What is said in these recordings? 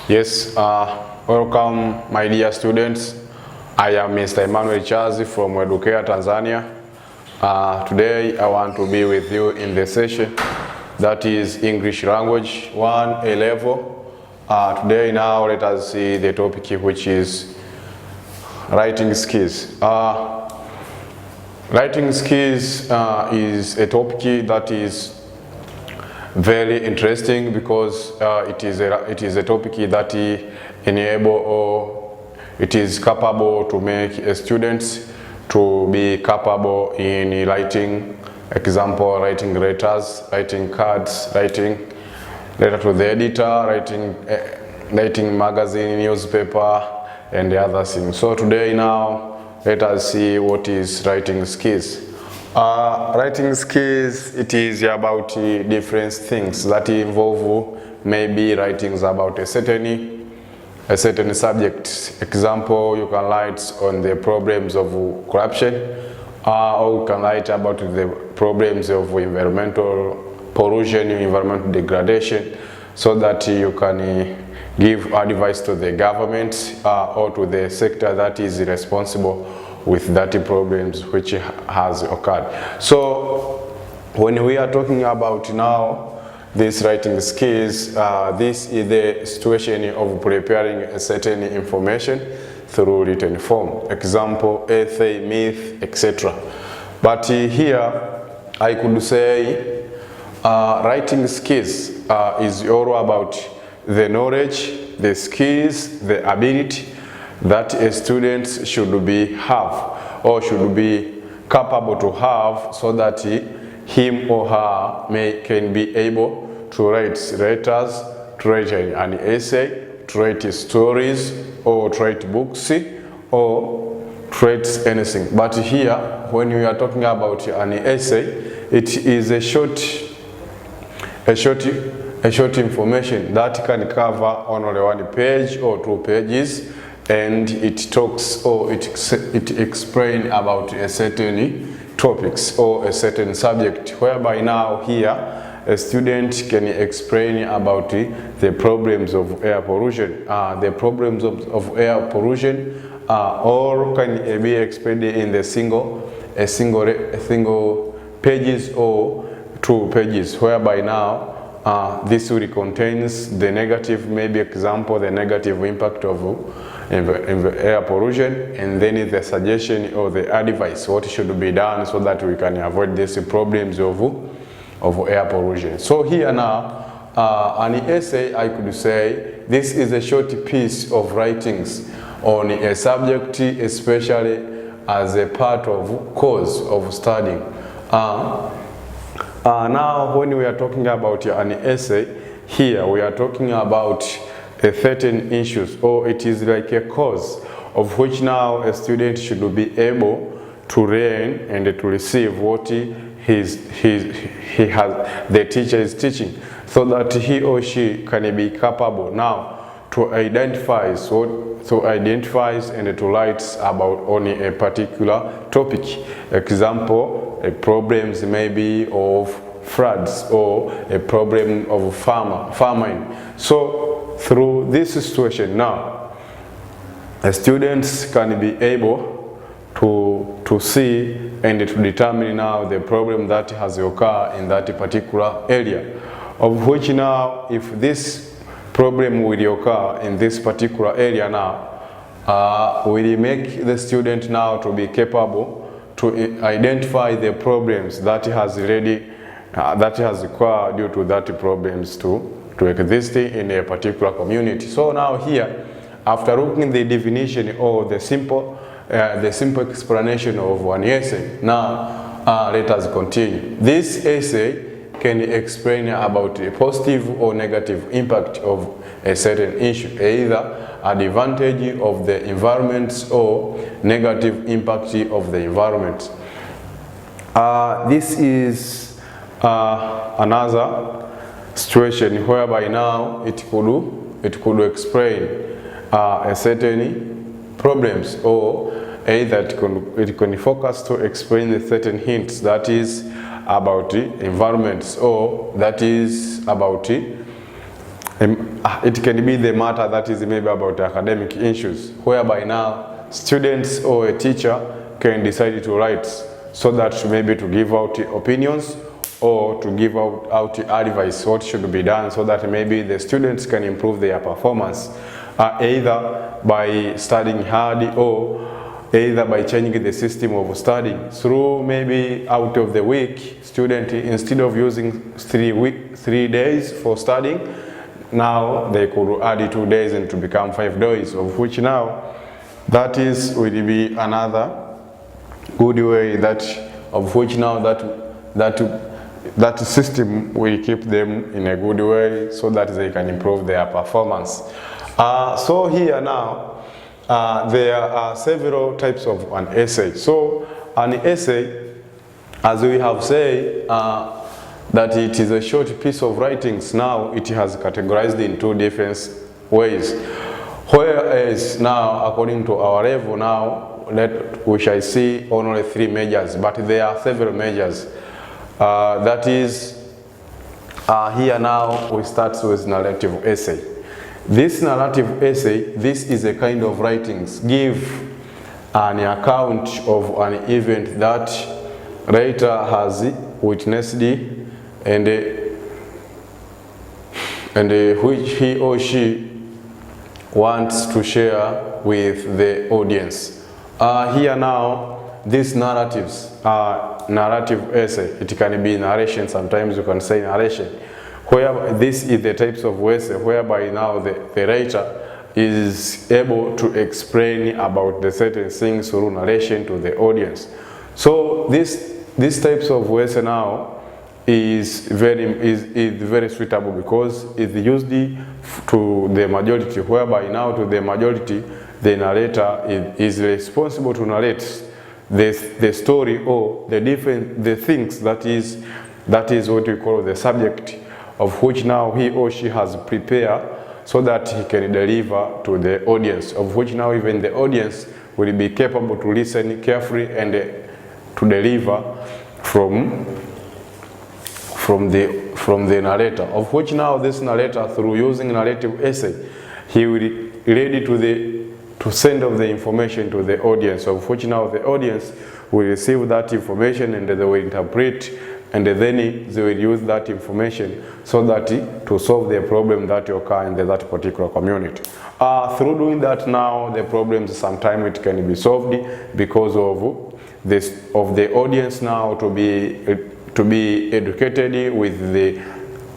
Yes, welcome my dear students. I am Mr. Emmanuel Chazi from Edukea Tanzania. Today I want to be with you in the session that is English language 1 A level. Today now let us see the topic which is writing skills. Writing skills is a topic that is very interesting because it is a topic that enable or it is capable to make students to be capable in writing, example, writing letters, writing cards, writing letter to the editor, writing magazine, newspaper, and the other things. So today now let us see what is writing skills. Writing skills, it is about different things that involve maybe writings about a certain subject. Example, you can write on the problems of corruption, or you can write about the problems of environmental pollution, environmental degradation, so that you can give advice to the government or to the sector that is responsible with that problems which has occurred. So when we are talking about now these writing skills, this is the situation of preparing a certain information through written form, example, essay, myth, etc. But here I could say writing skills is all about the knowledge, the skills, the ability that a student should have or should be capable to have, so that him or her can be able to write letters, to write an essay, to write stories, or to write books, or to write anything. But here, when we are talking about an essay, it is a short information that can cover only 1 page or 2 pages, and it talks or it explains about a certain topics or a certain subject, whereby now here a student can explain about the problems of air pollution. The problems of air pollution all can be explained in the single pages or 2 pages, whereby now this will contains the negative, maybe example, the negative impact of air pollution, and then the suggestion or the advice what should be done so that we can avoid these problems of air pollution. So here now an essay, I could say this is a short piece of writings on a subject, especially as a part of course of studying. Now when we are talking about an essay, here we are talking about a certain issues, or it is like a course of which now a student should be able to learn and to receive what the teacher is teaching, so that he or she can be capable now to identify and to write about only a particular topic. Example, problems maybe of floods or a problem of famine. So through this situation now, students can be able to see and to determine now the problem that has occurred in that particular area, of which now if this problem will occur in this particular area now, will make the student now to be capable to identify the problems that has occurred due to that problems to exist in a particular community. So now here, after looking at the definition or the simple explanation of an essay, now let us continue. This essay can explain about a positive or negative impact of a certain issue, either advantage of the environment or negative impact of the environment. This is another situation whereby now it could explain a certain problems, or either it can focus to explain a certain hints that is about the environments, or that is about it can be the matter that is maybe about academic issues, whereby now students or a teacher can decide to write so that maybe to give out opinions or to give out advice what should be done so that maybe the students can improve their performance, either by studying hard or either by changing the system of studying through maybe out of the week student, instead of using 3 days for studying, now they could add 2 days and to become 5 days, of which now that is will be another good way that of which now that system will keep them in a good way so that they can improve their performance. So here now there are several types of an essay. So an essay, as we have said, that it is a short piece of writings. Now it has categorized in 2 different ways. Whereas now, according to our level now, we shall see only 3 measures, but there are several measures. That is, here now we start with narrative essay. This narrative essay, this is a kind of writings, give an account of an event that writer has witnessed and which he or she wants to share with the audience. Here now, these narratives are narrative essay. It can be narration, sometimes you can say narration. Where this is the types of essay whereby now the writer is able to explain about the certain things through narration to the audience. So these types of essay now is very suitable because it's used to the majority, whereby now to the majority the narrator is responsible to narrate the story or the things that is what we call the subject, of which now he or she has prepared so that he can deliver to the audience, of which now even the audience will be capable to listen carefully and to deliver from the narrator, of which now this narrator, through using narrative essay, he will be ready to send of the information to the audience, of which now the audience will receive that information and they will interpret, and then they will use that information so that to solve the problem that occur in that particular community. Through doing that now, the problems sometimes it can be solved because of the audience now to be educated with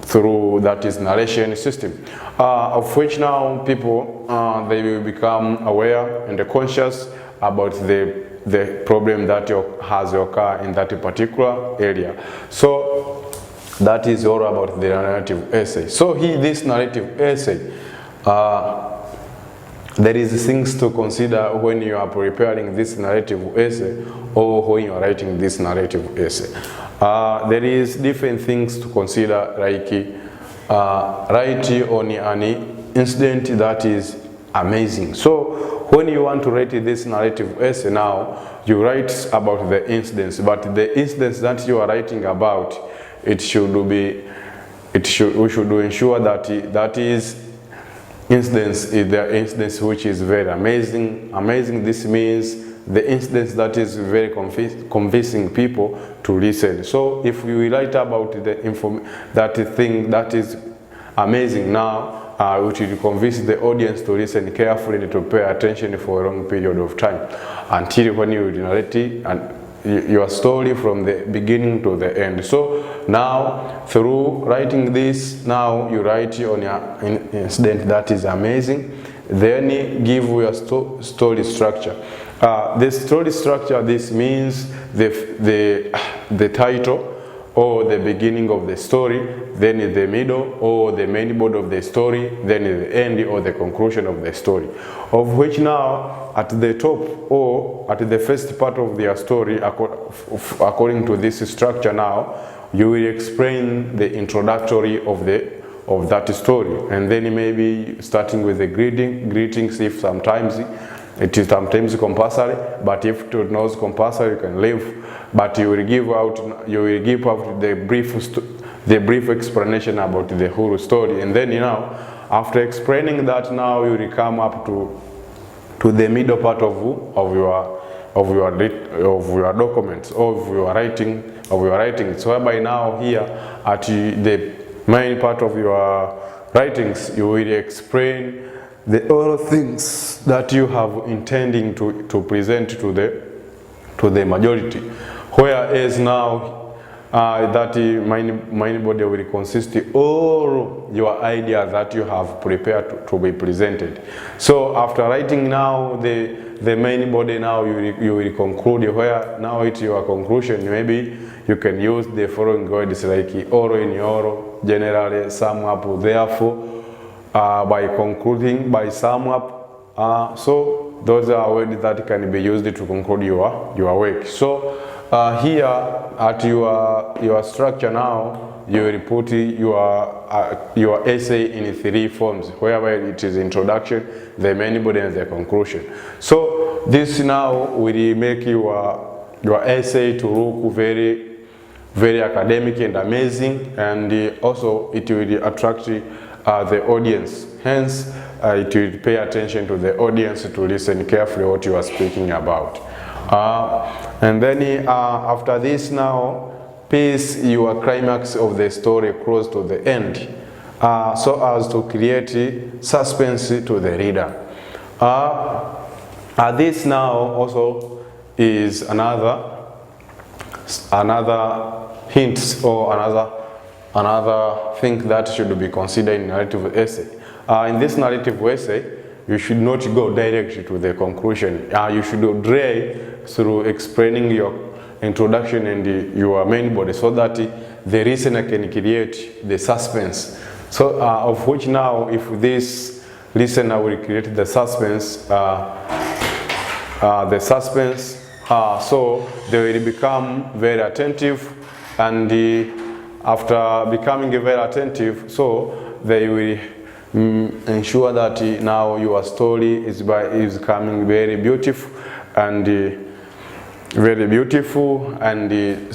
through that is narration system, of which now people they will become aware and conscious about the problem that has occurred in that particular area. So that is all about the narrative essay. So this narrative essay, there is things to consider when you are preparing this narrative essay or when you are writing this narrative essay. There is different things to consider, like write on an incident that is amazing. So when you want to write this narrative essay now, you write about the incidents, but the incidents that you are writing about, we should ensure that that is incidents is the incidents which is very amazing. This means the incidents that is very convincing people to listen. So if we write about that thing that is amazing now, which will convince the audience to listen carefully and to pay attention for a long period of time until when you narrate your story from the beginning to the end. So now through writing this, now you write on an incident that is amazing, then give your story structure. The story structure, this means the title or the beginning of the story, then the middle or the main body of the story, then the end or the conclusion of the story, of which now at the top or at the first part of their story, according to this structure, now you will explain the introductory of that story, and then maybe starting with the greetings if sometimes it is sometimes compulsory, but if it is not compulsory, you can leave. But you will give out the brief explanation about the whole story, and then after explaining that, now you will come up to the middle part of your documents, of your writings. So whereby now here at the main part of your writings, you will explain all things that you have intending to present to the majority. Whereas now that main body will consist all your ideas that you have prepared to be presented. So after writing now the main body, now you will conclude, where now it's your conclusion. Maybe you can use the following words like oro in oro, generally, sum up, therefore, by concluding, by sum up. So those are words that can be used to conclude your work. So here at your structure now, you will put your essay in 3 forms, whereby it is introduction, the main body, and the conclusion. So this now will make your essay to look very, very academic and amazing, and also it will attract the audience. Hence, it will pay attention to the audience to listen carefully what you are speaking about. And then after this now, pace your climax of the story close to the end, so as to create suspense to the reader. This now also is another hint or another thing that should be considered in narrative essay. In this narrative essay, you should not go directly to the conclusion. You should drag through explaining your introduction and your main body, so that the listener can create the suspense. So of which now, if this listener will create the suspense, so they will become very attentive, and after becoming very attentive, so they will ensure that now your story is becoming very beautiful and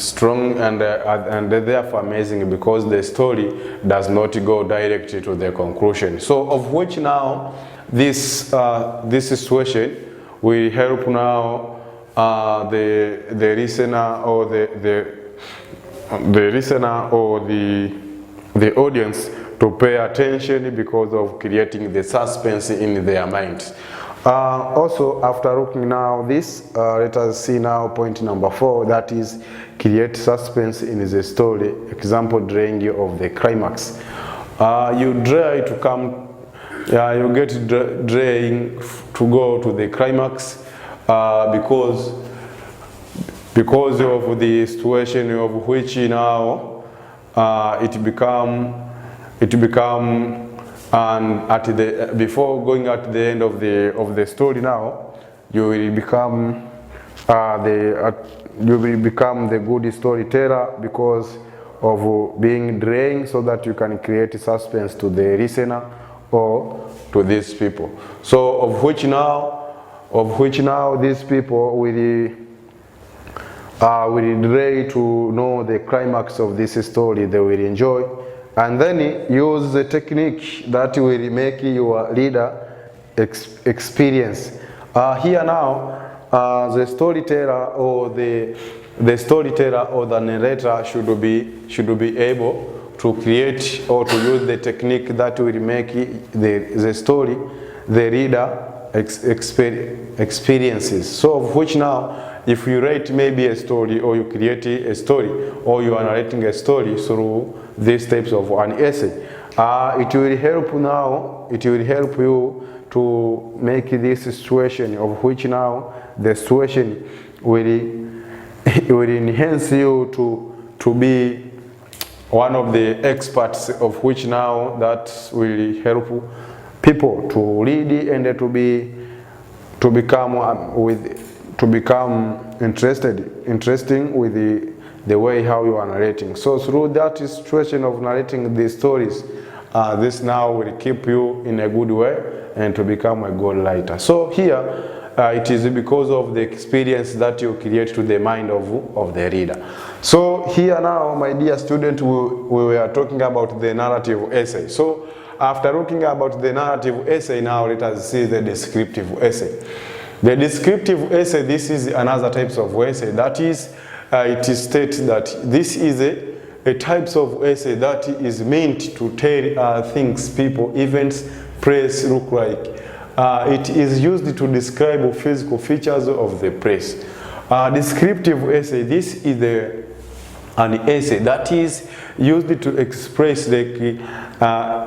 strong and therefore amazing, because the story does not go directly to the conclusion. So of which now this situation will help now the listener or the listener or the audience to pay attention, because of creating the suspense in their minds. Also, after looking now this, let us see now point number 4, that is create suspense in the story. Example, drawing of the climax. You try to come, you get drawing to go to the climax because of the situation of which now it become and before going at the end of the story now, you will become the good storyteller, because of being drawn, so that you can create suspense to the listener or to these people. So of which now these people will try to know the climax of this story. They will enjoy, and then use the technique that will make your reader experience. Here now, the storyteller or the storyteller or the narrator should be able to create or to use the technique that will make the story the reader experiences. So of which now, if you write maybe a story, or you create a story, or you are narrating a story through these types of an essay, it will help you to make this situation, of which now the situation will enhance you to be one of the experts, of which now that will help people to read and to become interesting with the way how you are narrating. So through that situation of narrating these stories, this now will keep you in a good way and to become a good writer. So here it is because of the experience that you create to the mind of the reader. So here now, my dear student, we were talking about the narrative essay. So after looking about the narrative essay, now let us see the descriptive essay. The descriptive essay, this is another type of essay. That is, it is stated that this is a type of essay that is meant to tell things, people, events, place look like. It is used to describe physical features of the place. Descriptive essay, this is an essay that is used to express like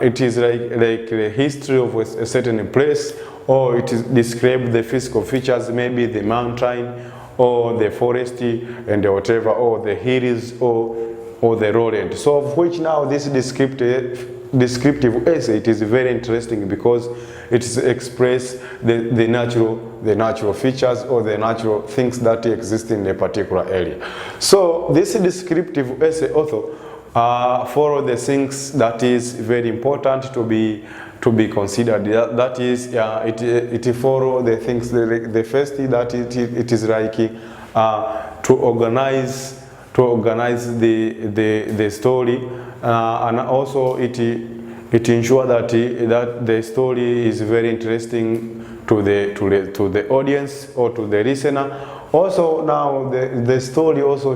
it is like the history of a certain place, or it is describe the physical features, maybe the mountain or the forest and whatever, or the hills or the lowland. So of which now this descriptive essay, it is very interesting because it express the natural features or the natural things that exist in a particular area. So this descriptive essay also follow the things that is very important to be considered. That is, it follow the things. The first thing that it is like to organize the story, and also it ensure that the story is very interesting to the audience or to the listener. Also now the story also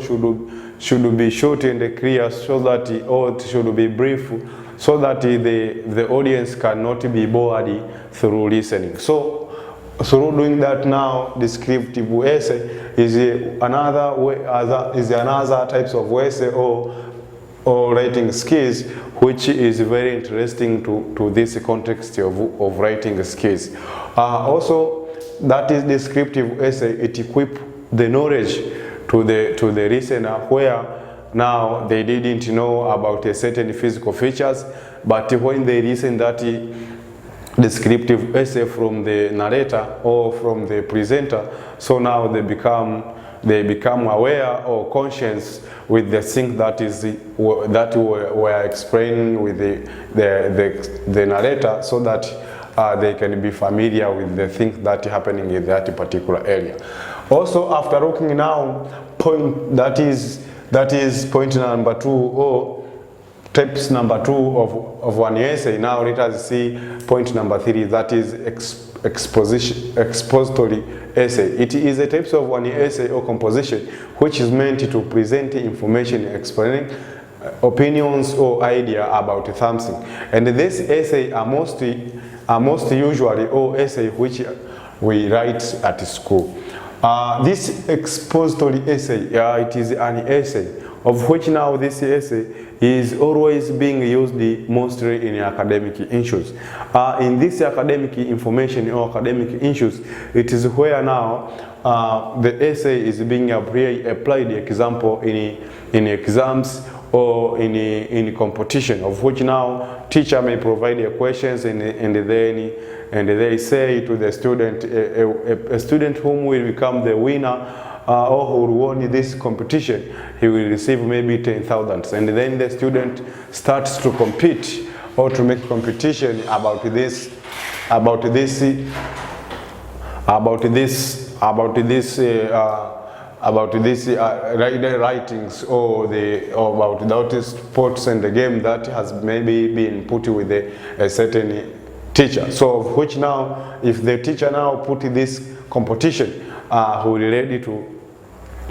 should be short and clear, so that it should be brief, so that the audience cannot be bored through listening. So through doing that, now descriptive essay is another way, another types of essay or writing skills, which is very interesting to this context of writing skills. Also, that is descriptive essay. It equip the knowledge to the listener, where now they didn't know about a certain physical features, but when they listen that descriptive essay from the narrator or from the presenter, so now they become aware or conscious with the thing that were explained with the narrator, so that they can be familiar with the things that are happening in that particular area. Also, after looking now, that is point number 2, or tips number 2 of one essay. Now let us see point number 3, that is expository essay. It is a type of one essay or composition which is meant to present information explaining opinions or idea about something. And this essay are most usually or essay which we write at school. This expository essay, it is an essay of which now this essay is always being used mostly in academic issues. In this academic information or academic issues, it is where now the essay is being applied, example in exams or in competition, of which now teacher may provide questions and they say to the student, a student whom will become the winner or who will win this competition, he will receive maybe 10,000, and then the student starts to compete or to make competition about this writings or about the sports and the game that has maybe been put with a certain teacher. So of which now, if the teacher now put this competition, who will be ready to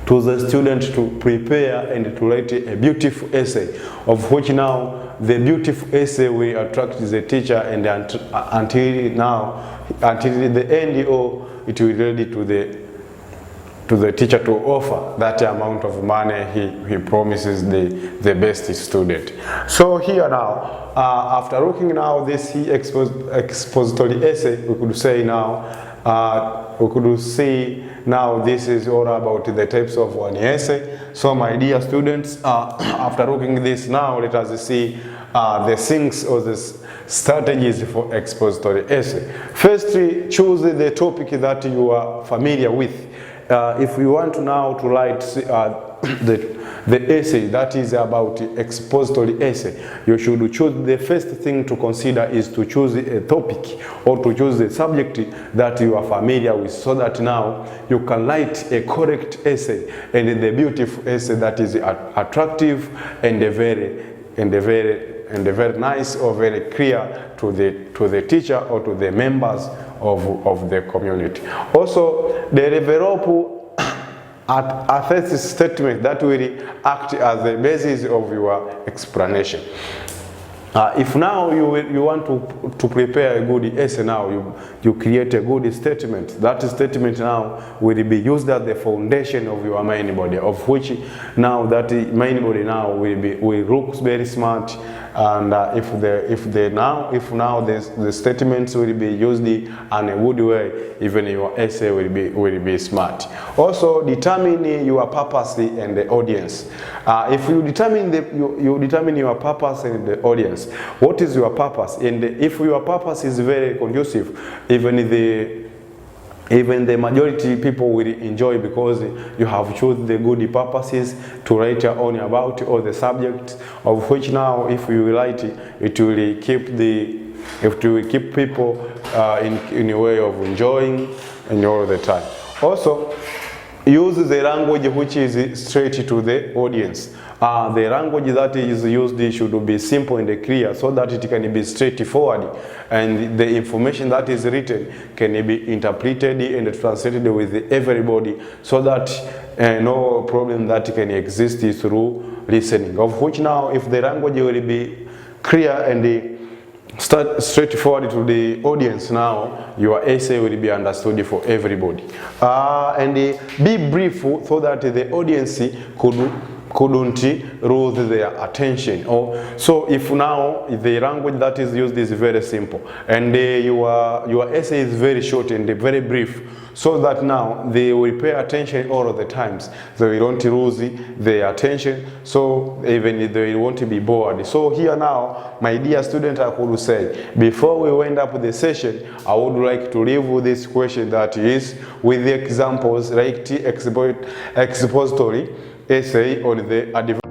the student to prepare and to write a beautiful essay, of which now the beautiful essay will attract the teacher, and until the end, or it will be ready to the teacher to offer that amount of money he promises the best student. So here now, after looking now this expository essay, we could say now, we could see now this is all about the types of one essay. So my dear students, after looking this now, let us see the things or the strategies for expository essay. Firstly, choose the topic that you are familiar with. If you want to now to write the essay that is about expository essay, you should choose, the first thing to consider is to choose a topic or to choose the subject that you are familiar with, so that now you can write a correct essay and the beautiful essay that is attractive and very and very nice or very clear to the teacher or to the members of the community. Also, they develop a thesis statement that will act as the basis of your explanation. If now you want to prepare a good essay, now you create a good statement. That statement now will be used as the foundation of your main body, of which now that main body now will look very smart. And if now the statements will be used in a good way, even your essay will be smart. Also, determine your purpose and the audience. If you determine your purpose and the audience, what is your purpose? And if your purpose is very conducive, even the majority people will enjoy, because you have chosen the good purposes to write your own about all the subjects, of which now if you write it will keep people in a way of enjoying and all the time. Also, use the language which is straight to the audience. The language that is used should be simple and clear, so that it can be straightforward, and the information that is written can be interpreted and translated with everybody, so that no problem that can exist through listening. Of which now, if the language will be clear and straightforward to the audience, now your essay will be understood for everybody. And be brief, so that the audience couldn't lose their attention. So if now the language that is used is very simple, and your essay is very short and very brief, so that now they will pay attention all of the times. They won't lose their attention, so even they won't be bored. So here now, my dear student, I could say, before we wind up the session, I would like to leave with this question, that is with the examples, like expository essay on the advanced